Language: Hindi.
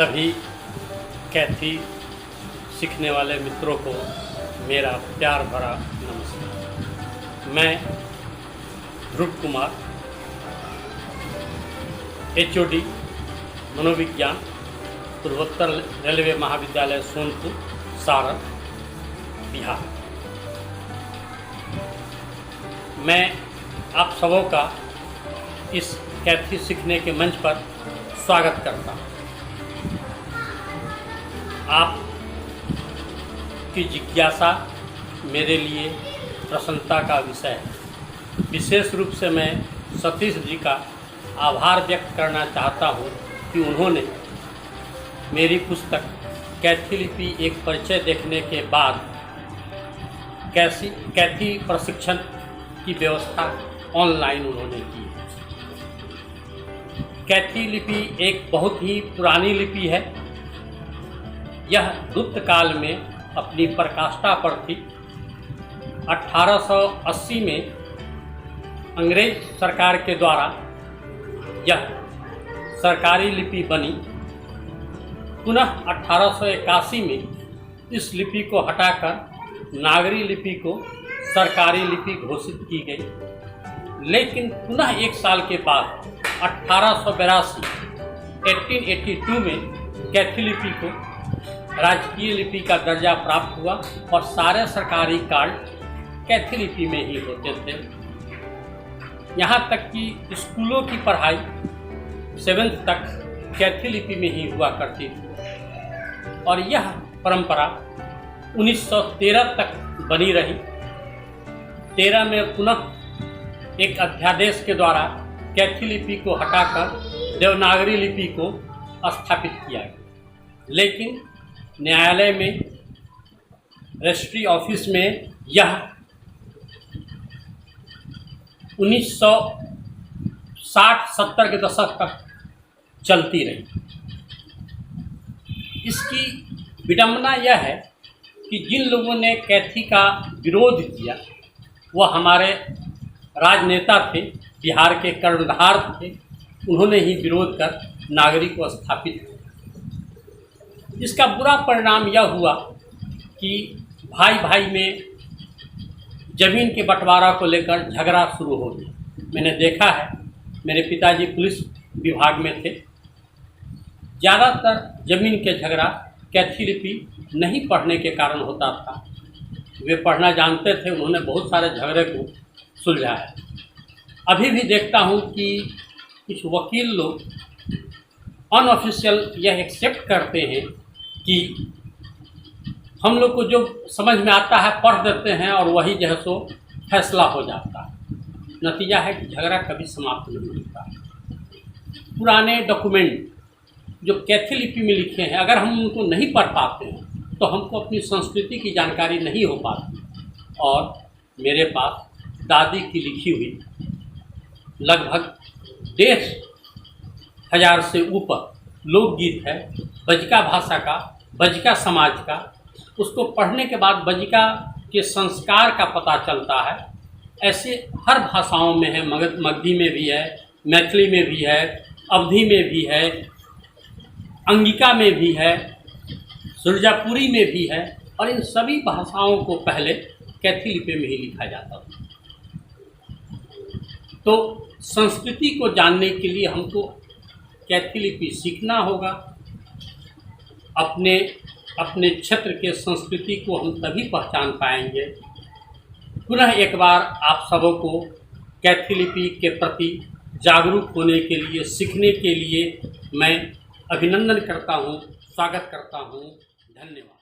सभी कैथी सीखने वाले मित्रों को मेरा प्यार भरा नमस्कार। मैं ध्रुव कुमार, HOD मनोविज्ञान, पूर्वोत्तर रेलवे महाविद्यालय सोनपुर, सारण, बिहार। मैं आप सबों का इस कैथी सीखने के मंच पर स्वागत करता हूँ। आप की जिज्ञासा मेरे लिए प्रसन्नता का विषय है। विशेष रूप से मैं सतीश जी का आभार व्यक्त करना चाहता हूँ कि उन्होंने मेरी पुस्तक कैथी लिपि एक परिचय देखने के बाद कैथी प्रशिक्षण की व्यवस्था ऑनलाइन उन्होंने की है। कैथी लिपि एक बहुत ही पुरानी लिपि है। यह गुप्त काल में अपनी पराकाष्ठा पर थी। 1880 में अंग्रेज सरकार के द्वारा यह सरकारी लिपि बनी। पुनः 1881 में इस लिपि को हटाकर नागरी लिपि को सरकारी लिपि घोषित की गई। लेकिन पुनः एक साल के बाद 1882 में कैथी लिपि को राजकीय लिपि का दर्जा प्राप्त हुआ और सारे सरकारी कार्य कैथी लिपि में ही होते थे। यहाँ तक कि स्कूलों की पढ़ाई 7th तक कैथी लिपि में ही हुआ करती थी और यह परंपरा 1913 तक बनी रही। 13 में पुनः एक अध्यादेश के द्वारा कैथी लिपि को हटाकर देवनागरी लिपि को स्थापित किया गया। लेकिन न्यायालय में, रजिस्ट्री ऑफिस में यह 1960-70 के दशक तक चलती रही। इसकी विडंबना यह है कि जिन लोगों ने कैथी का विरोध किया वह हमारे राजनेता थे, बिहार के कर्णधार थे। उन्होंने ही विरोध कर नागरी को स्थापित किया। इसका बुरा परिणाम यह हुआ कि भाई भाई में जमीन के बंटवारा को लेकर झगड़ा शुरू हो गया। मैंने देखा है, मेरे पिताजी पुलिस विभाग में थे। ज़्यादातर जमीन के झगड़ा कैथी लिपि नहीं पढ़ने के कारण होता था। वे पढ़ना जानते थे, उन्होंने बहुत सारे झगड़े को सुलझाया। अभी भी देखता हूँ कि कुछ वकील लोग अनऑफिशियल यह एक्सेप्ट करते हैं कि हम लोग को जो समझ में आता है पढ़ देते हैं और वही जो है सो फैसला हो जाता है। नतीजा है कि झगड़ा कभी समाप्त नहीं होता। पुराने डॉक्यूमेंट जो कैथी लिपि में लिखे हैं, अगर हम उनको नहीं पढ़ पाते हैं तो हमको अपनी संस्कृति की जानकारी नहीं हो पाती। और मेरे पास दादी की लिखी हुई लगभग 1,500 से ऊपर लोकगीत है बजिका भाषा का, बजिका समाज का। उसको पढ़ने के बाद बजिका के संस्कार का पता चलता है। ऐसे हर भाषाओं में है, मगधी में भी है, मैथिली में भी है, अवधी में भी है, अंगिका में भी है, सुरजापुरी में भी है। और इन सभी भाषाओं को पहले कैथी लिपि में ही लिखा जाता था। तो संस्कृति को जानने के लिए हमको कैथी लिपि सीखना होगा। अपने क्षेत्र के संस्कृति को हम तभी पहचान पाएंगे। पुनः एक बार आप सबों को कैथी लिपि के प्रति जागरूक होने के लिए, सीखने के लिए मैं अभिनंदन करता हूँ, स्वागत करता हूँ। धन्यवाद।